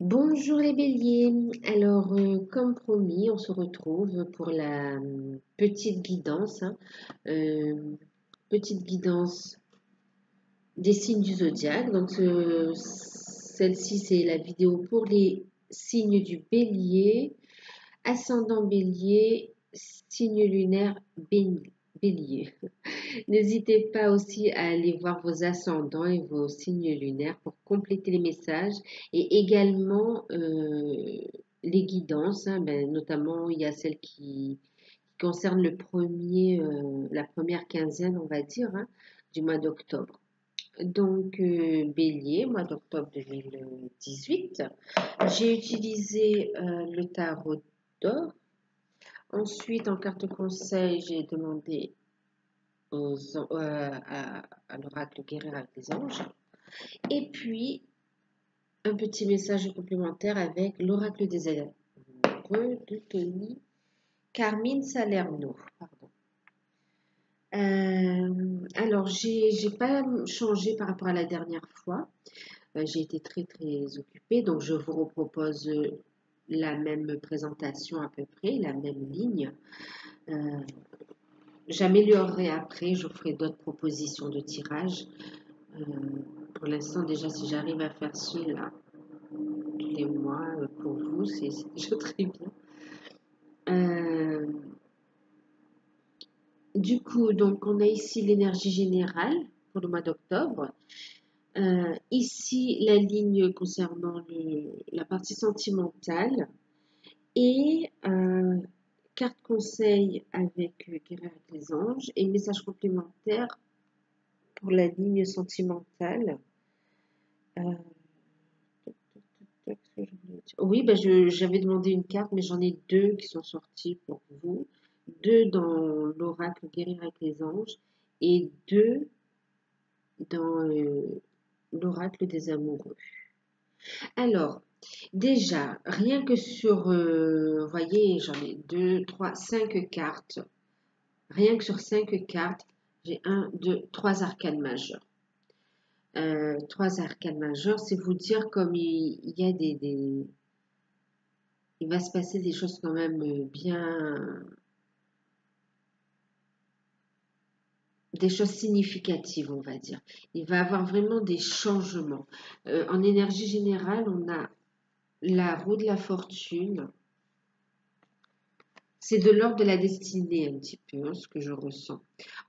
Bonjour les béliers. Alors, comme promis, on se retrouve pour la petite guidance, euh, petite guidance des signes du zodiaque. Donc, celle-ci, c'est la vidéo pour les signes du bélier, ascendant bélier, signe lunaire bélier. N'hésitez pas aussi à aller voir vos ascendants et vos signes lunaires pour compléter les messages et également les guidances, notamment il y a celle qui concerne la première quinzaine, on va dire, du mois d'octobre. Donc, Bélier, mois d'octobre 2018, j'ai utilisé le tarot d'or. Ensuite, en carte conseil, j'ai demandé à l'oracle guérir avec les anges. Et puis, un petit message complémentaire avec l'oracle des amoureux de Tony Carmine Salerno. Pardon. Alors, j'ai pas changé par rapport à la dernière fois. J'ai été très occupée, donc je vous repropose la même présentation à peu près, la même ligne. J'améliorerai après, je ferai d'autres propositions de tirage. Euh, pour l'instant, déjà, si j'arrive à faire cela tous les mois pour vous, c'est déjà très bien. Du coup, donc, on a ici l'énergie générale pour le mois d'octobre. Ici, la ligne concernant la partie sentimentale et carte conseil avec Guérir avec les anges et message complémentaire pour la ligne sentimentale. Oui, j'avais demandé une carte, mais j'en ai deux qui sont sorties pour vous. Deux dans l'oracle Guérir avec les anges et deux dans l'oracle des amoureux. Alors, déjà, rien que sur, vous voyez, j'en ai deux, trois, cinq cartes. Rien que sur cinq cartes, j'ai un, deux, trois arcanes majeures. Trois arcanes majeures, c'est vous dire comme il y a il va se passer des choses quand même bien, des choses significatives, on va dire. Il va y avoir vraiment des changements. En énergie générale, on a la roue de la fortune. C'est de l'ordre de la destinée un petit peu, ce que je ressens.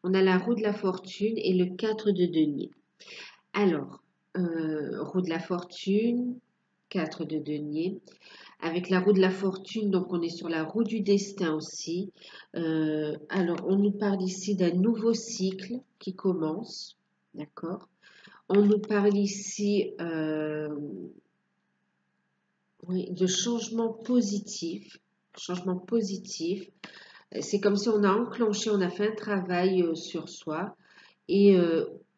On a la roue de la fortune et le 4 de denier. Alors, roue de la fortune, 4 de denier. Avec la roue de la fortune, donc on est sur la roue du destin aussi. Alors, on nous parle ici d'un nouveau cycle qui commence, d'accord? On nous parle ici oui, de changement positif. Changement positif. C'est comme si on a enclenché, on a fait un travail sur soi et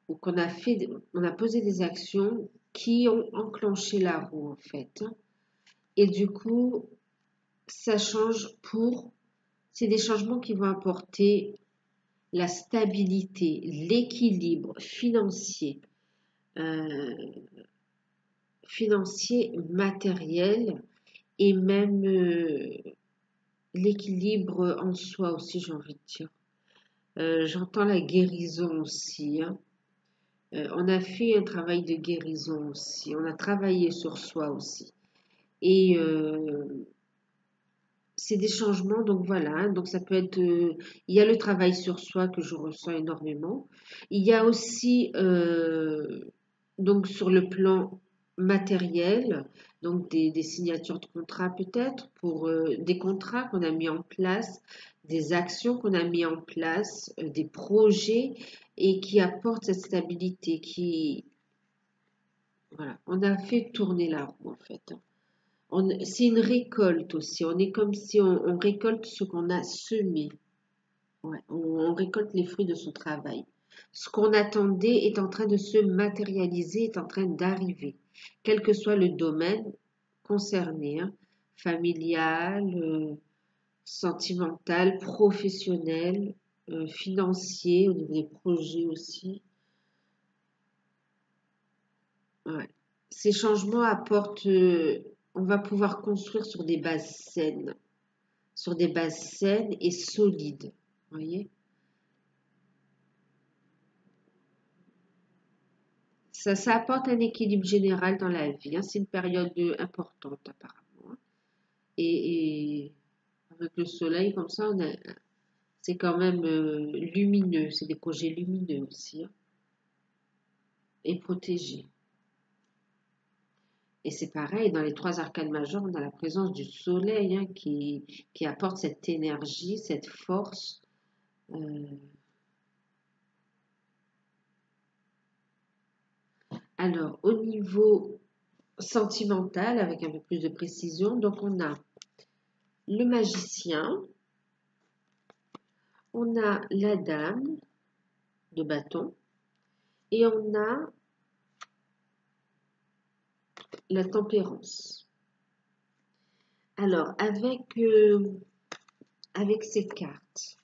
on a posé des actions qui ont enclenché la roue en fait. Et du coup, ça change c'est des changements qui vont apporter la stabilité, l'équilibre euh, financier, matériel et même l'équilibre en soi aussi, j'ai envie de dire. J'entends la guérison aussi, hein. On a fait un travail de guérison aussi. On a travaillé sur soi aussi. Et c'est des changements, donc voilà, hein. Donc ça peut être, il y a le travail sur soi que je ressens énormément. Il y a aussi, donc sur le plan matériel, donc des signatures de contrats peut-être, pour des contrats qu'on a mis en place, des actions qu'on a mis en place, des projets et qui apportent cette stabilité, voilà, on a fait tourner la roue en fait, hein. C'est une récolte aussi. On est comme si on récolte ce qu'on a semé. Ouais, on récolte les fruits de son travail. Ce qu'on attendait est en train de se matérialiser, est en train d'arriver. Quel que soit le domaine concerné, hein, familial, sentimental, professionnel, financier, au niveau des projets aussi. Ouais. Ces changements apportent on va pouvoir construire sur des bases saines et solides. Vous voyez? Ça apporte un équilibre général dans la vie, hein. C'est une période importante apparemment, hein. Et avec le soleil comme ça, c'est quand même lumineux. C'est des projets lumineux aussi, hein, et protégés. Et c'est pareil, dans les trois arcanes majeures, on a la présence du soleil, hein, qui apporte cette énergie, cette force. euh, Alors, au niveau sentimental, avec un peu plus de précision, donc on a le magicien, on a la dame de bâton et on a la tempérance. Alors, avec ces cartes,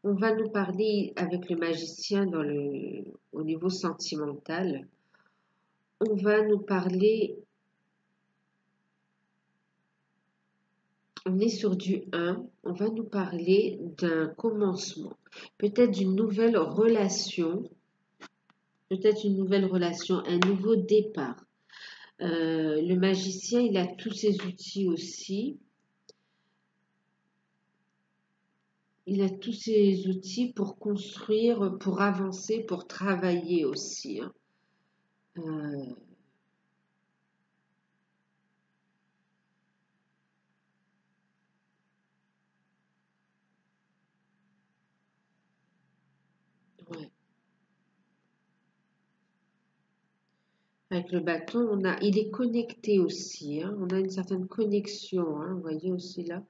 on va nous parler avec le magicien au niveau sentimental. On va nous parler, on est sur du 1, on va nous parler d'un commencement, peut-être d'une nouvelle relation, un nouveau départ. Le magicien, il a tous ses outils aussi. Il a tous ses outils pour construire, pour avancer, pour travailler aussi, hein. Euh, ouais. Avec le bâton, il est connecté aussi, hein. On a une certaine connexion, hein. Vous voyez aussi là,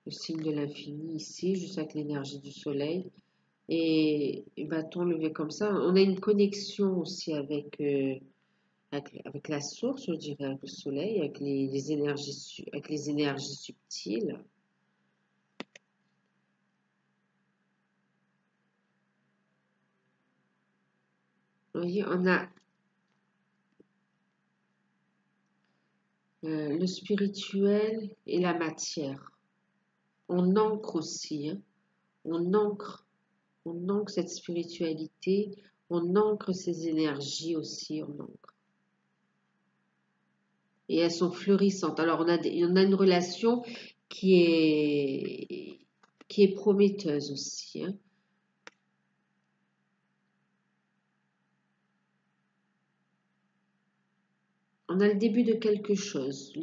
le signe de l'infini ici, juste avec l'énergie du soleil. Et bâton levé comme ça, on a une connexion aussi avec la source, je dirais, avec le soleil, avec les énergies, avec les énergies subtiles. Vous voyez, on a le spirituel et la matière. On ancre aussi, hein. On ancre, on ancre cette spiritualité, on ancre ces énergies aussi, on ancre. Et elles sont fleurissantes. Alors, on a une relation qui est prometteuse aussi, hein. On a le début de quelque chose,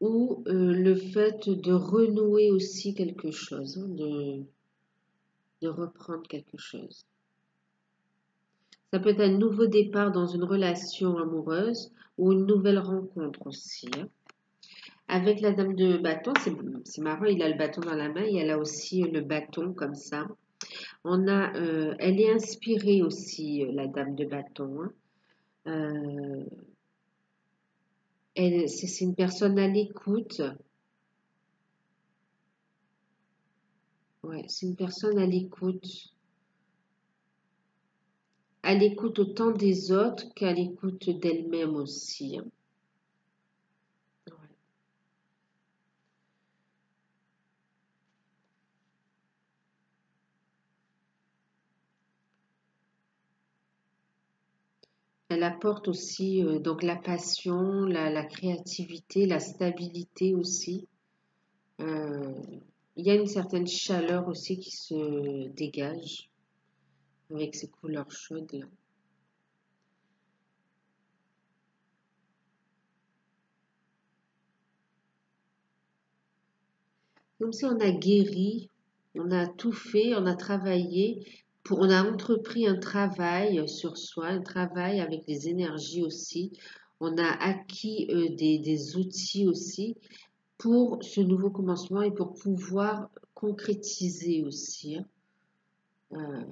ou le fait de renouer aussi quelque chose, hein, de reprendre quelque chose. Ça peut être un nouveau départ dans une relation amoureuse ou une nouvelle rencontre aussi, hein. Avec la dame de bâton, c'est marrant, il a le bâton dans la main et elle a aussi le bâton comme ça. Elle est inspirée aussi, la dame de bâton, hein. Euh, c'est une personne à l'écoute. Ouais, c'est une personne à l'écoute autant des autres qu'à l'écoute d'elle-même aussi, hein. Ouais. Elle apporte aussi donc la passion, la créativité, la stabilité aussi. Euh, il y a une certaine chaleur aussi qui se dégage avec ces couleurs chaudes là. Comme si on a guéri, on a tout fait, on a travaillé, on a entrepris un travail sur soi, un travail avec les énergies aussi. On a acquis des outils aussi pour ce nouveau commencement et pour pouvoir concrétiser aussi, hein. Euh,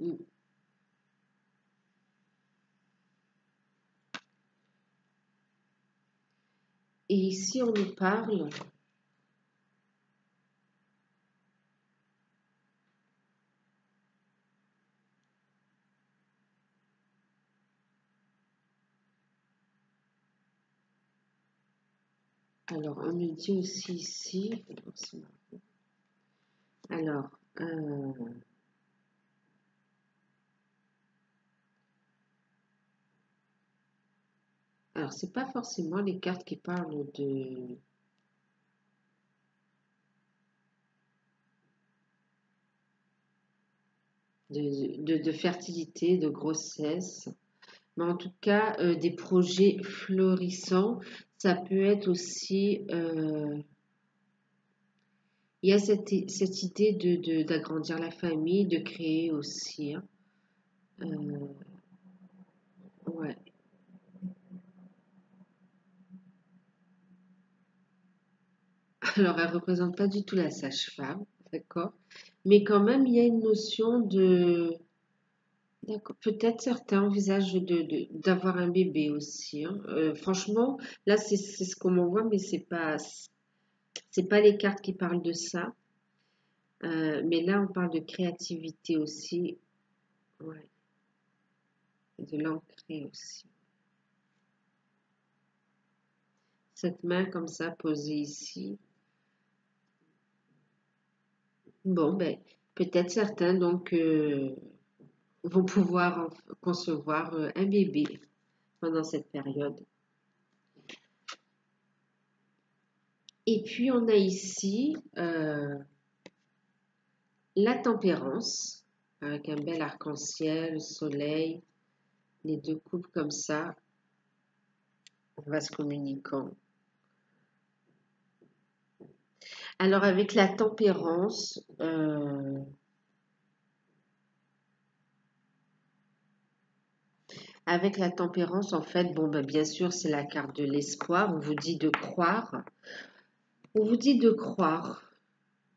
mm. Et ici, on nous parle Alors, on nous dit aussi ici, alors, alors c'est pas forcément les cartes qui parlent de fertilité, de grossesse, mais en tout cas, des projets florissants, ça peut être aussi, il y a cette idée d'agrandir la famille, de créer aussi, hein. Euh, ouais. Alors, elle représente pas du tout la sage-femme, d'accord? Mais quand même, il y a une notion de... D'accord. Peut-être certains envisagent d'avoir un bébé aussi, hein. Franchement, là, c'est ce qu'on m'envoie, mais c'est pas les cartes qui parlent de ça. Mais là, on parle de créativité aussi, ouais, et de l'ancrer aussi. Cette main comme ça posée ici. Bon, ben, peut-être certains donc vont pouvoir concevoir un bébé pendant cette période. Et puis on a ici la tempérance avec un bel arc-en-ciel, soleil, les deux coupes comme ça, on va se communiquant. Alors avec la tempérance, en fait, bon, ben, bien sûr, c'est la carte de l'espoir. On vous dit de croire. On vous dit de croire.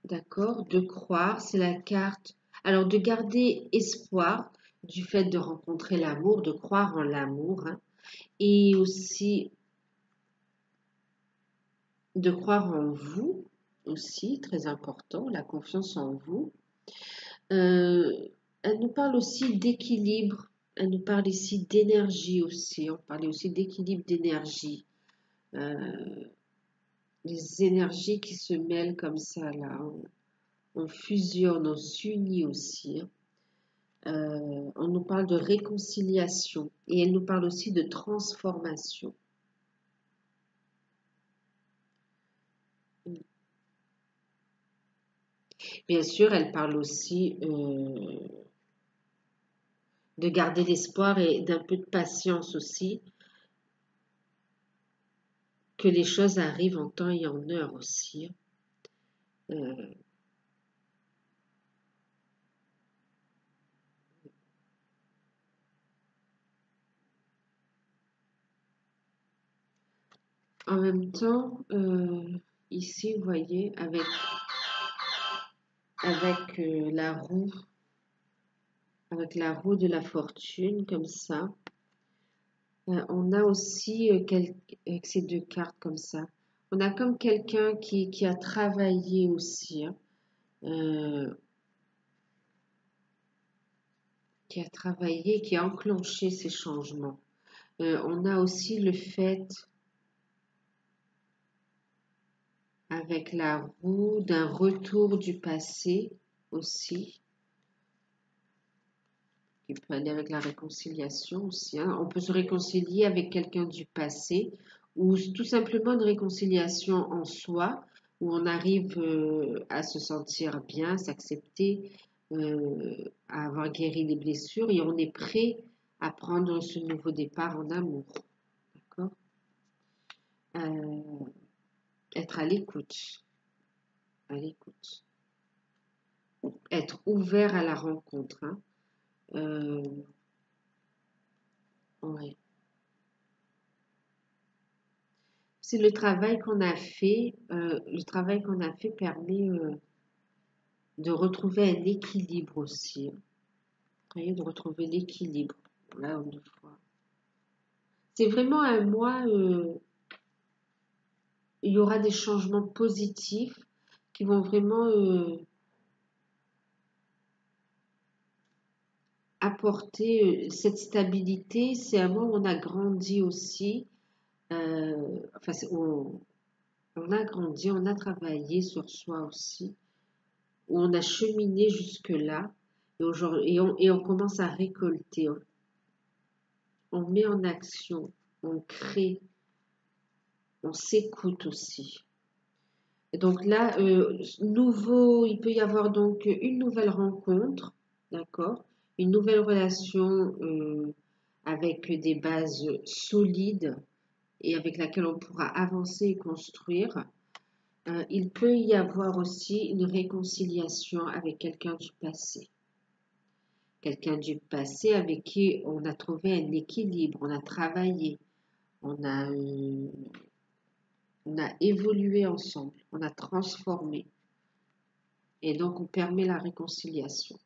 D'accord? De croire, c'est la carte. Alors, de garder espoir du fait de rencontrer l'amour, de croire en l'amour, hein, et aussi de croire en vous, aussi, très important, la confiance en vous. Euh, Elle nous parle aussi d'équilibre, elle nous parle ici d'énergie aussi, on parlait aussi d'équilibre d'énergie. Euh, les énergies qui se mêlent comme ça, là, on fusionne, on s'unit aussi, hein. On nous parle de réconciliation et elle nous parle aussi de transformation. Bien sûr, elle parle aussi de garder l'espoir et d'un peu de patience aussi, que les choses arrivent en temps et en heure aussi, hein. En même temps, ici, vous voyez, avec avec la roue de la fortune, comme ça, on a aussi, avec ces deux cartes comme ça, on a comme quelqu'un qui a travaillé aussi, hein, euh, qui a travaillé, qui a enclenché ces changements. On a aussi le fait, avec la roue, d'un retour du passé aussi, qui peut aller avec la réconciliation aussi, hein. On peut se réconcilier avec quelqu'un du passé ou tout simplement une réconciliation en soi où on arrive à se sentir bien, s'accepter, à avoir guéri des blessures et on est prêt à prendre ce nouveau départ en amour. D'accord? Euh, Être à l'écoute, être ouvert à la rencontre, hein. Euh, ouais. C'est le travail qu'on a fait permet de retrouver un équilibre aussi, hein. Vous voyez, de retrouver l'équilibre. Là, une fois. C'est vraiment un mois, il y aura des changements positifs qui vont vraiment apporter cette stabilité. C'est un mois où on a grandi aussi. Enfin, on a grandi, on a travaillé sur soi aussi, où on a cheminé jusque-là, et, aujourd'hui, et on commence à récolter. On met en action, on crée, on s'écoute aussi. Et donc là, il peut y avoir donc une nouvelle rencontre, d'accord? Une nouvelle relation avec des bases solides et avec laquelle on pourra avancer et construire. Il peut y avoir aussi une réconciliation avec quelqu'un du passé. Quelqu'un du passé avec qui on a trouvé un équilibre, on a travaillé, on a, euh, on a évolué ensemble, on a transformé. Et donc, on permet la réconciliation.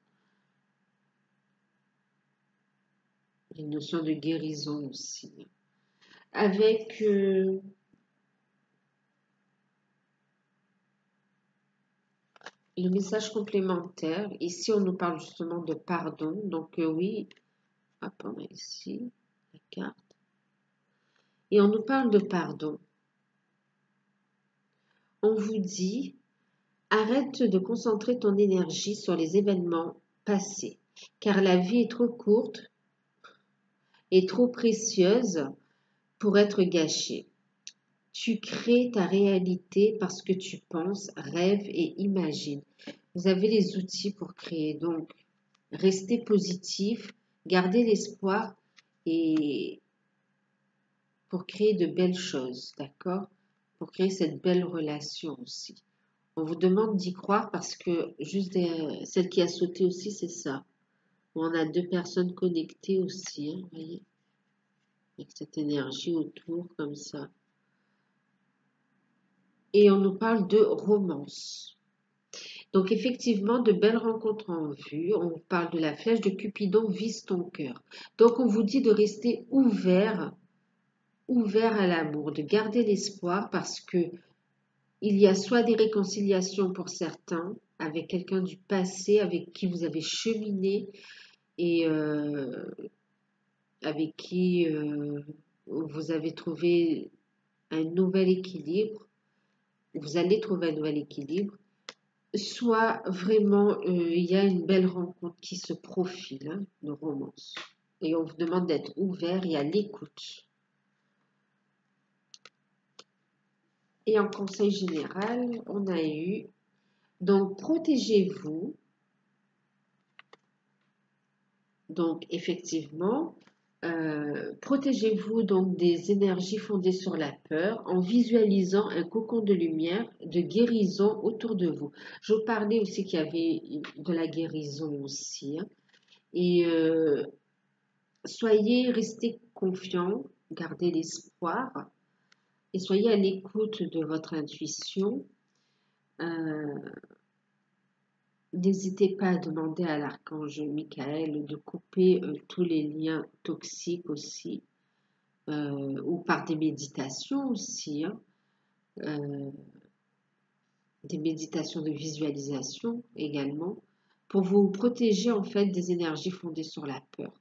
Il y a une notion de guérison aussi. Avec le message complémentaire, ici, on nous parle justement de pardon. Donc, oui, hop, on a ici la carte. Et on nous parle de pardon. On vous dit, arrête de concentrer ton énergie sur les événements passés, car la vie est trop courte et trop précieuse pour être gâchée. Tu crées ta réalité parce que tu penses, rêves et imagines. Vous avez les outils pour créer. Donc, restez positif, gardez l'espoir et pour créer de belles choses, d'accord? Pour créer cette belle relation aussi. On vous demande d'y croire parce que juste celle qui a sauté aussi, c'est ça. On a deux personnes connectées aussi, hein, vous voyez, avec cette énergie autour comme ça. Et on nous parle de romance. Donc effectivement, de belles rencontres en vue. On parle de la flèche de Cupidon vise ton cœur. Donc on vous dit de rester ouvert, ouvert à l'amour, de garder l'espoir parce que il y a soit des réconciliations pour certains avec quelqu'un du passé avec qui vous avez cheminé et avec qui vous avez trouvé un nouvel équilibre. Vous allez trouver un nouvel équilibre. Soit vraiment il y a une belle rencontre qui se profile, hein, de romance. Et on vous demande d'être ouvert et à l'écoute. Et en conseil général, on a eu, donc protégez-vous. Donc effectivement, protégez-vous donc des énergies fondées sur la peur en visualisant un cocon de lumière, de guérison autour de vous. Je vous parlais aussi qu'il y avait de la guérison aussi, hein. Et restez confiants, gardez l'espoir et soyez à l'écoute de votre intuition. Euh, N'hésitez pas à demander à l'archange Michael de couper tous les liens toxiques aussi, ou par des méditations aussi, hein, euh, des méditations de visualisation également, pour vous protéger en fait des énergies fondées sur la peur.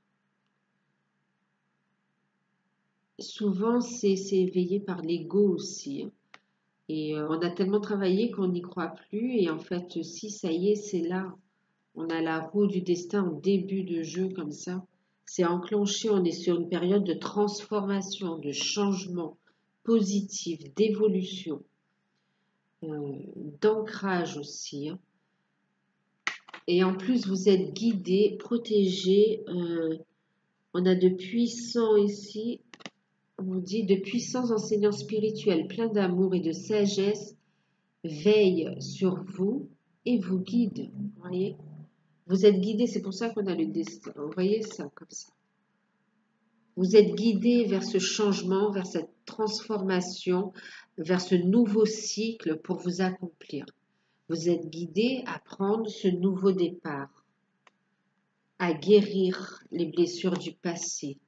Souvent, c'est éveillé par l'ego aussi, hein. Et on a tellement travaillé qu'on n'y croit plus. Et en fait, si ça y est, c'est là. On a la roue du destin en début de jeu comme ça. C'est enclenché. On est sur une période de transformation, de changement positif, d'évolution, d'ancrage aussi, hein. Et en plus, vous êtes guidé, protégé. On a de puissants ici. On vous dit de puissants enseignants spirituels pleins d'amour et de sagesse veille sur vous et vous guide. Vous voyez, vous êtes guidé, c'est pour ça qu'on a le destin. Vous voyez ça comme ça. Vous êtes guidé vers ce changement, vers cette transformation, vers ce nouveau cycle pour vous accomplir. Vous êtes guidé à prendre ce nouveau départ, à guérir les blessures du passé,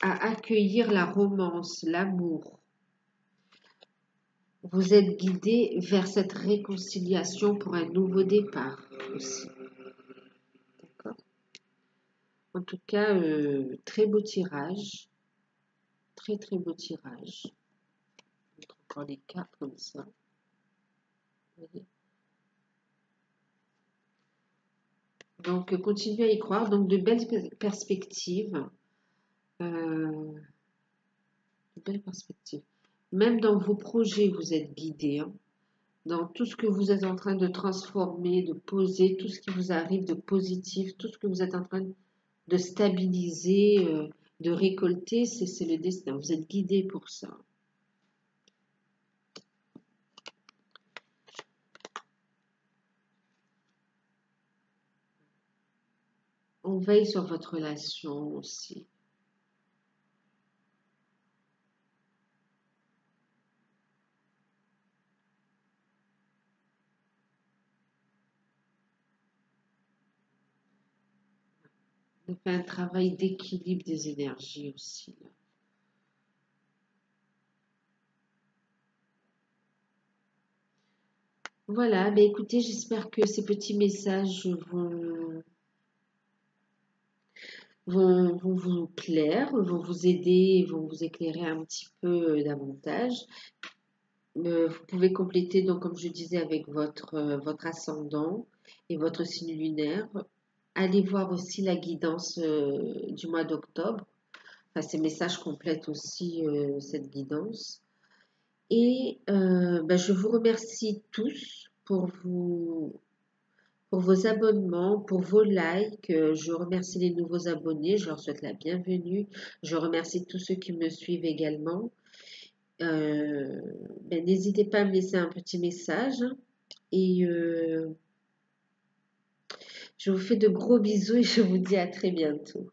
à accueillir la romance, l'amour. Vous êtes guidé vers cette réconciliation pour un nouveau départ aussi. D'accord? En tout cas, très beau tirage. Très très beau tirage. Dans les cartes comme ça. Vous voyez. Donc, continuez à y croire. Donc, de belles perspectives. De belles perspectives. Même dans vos projets, vous êtes guidé. Hein. Dans tout ce que vous êtes en train de transformer, de poser, tout ce qui vous arrive de positif, tout ce que vous êtes en train de stabiliser, de récolter, c'est le destin. Vous êtes guidé pour ça. On veille sur votre relation aussi. On fait un travail d'équilibre des énergies aussi. Là. Voilà, ben écoutez, j'espère que ces petits messages vont vous plaire, vont vous aider, vont vous éclairer un petit peu davantage. Vous pouvez compléter, donc, comme je disais, avec votre ascendant et votre signe lunaire. Allez voir aussi la guidance du mois d'octobre. Enfin, ces messages complètent aussi cette guidance. Et ben, je vous remercie tous pour vos abonnements, pour vos likes. Je remercie les nouveaux abonnés. Je leur souhaite la bienvenue. Je remercie tous ceux qui me suivent également. Ben, n'hésitez pas à me laisser un petit message. Hein. Et je vous fais de gros bisous et je vous dis à très bientôt.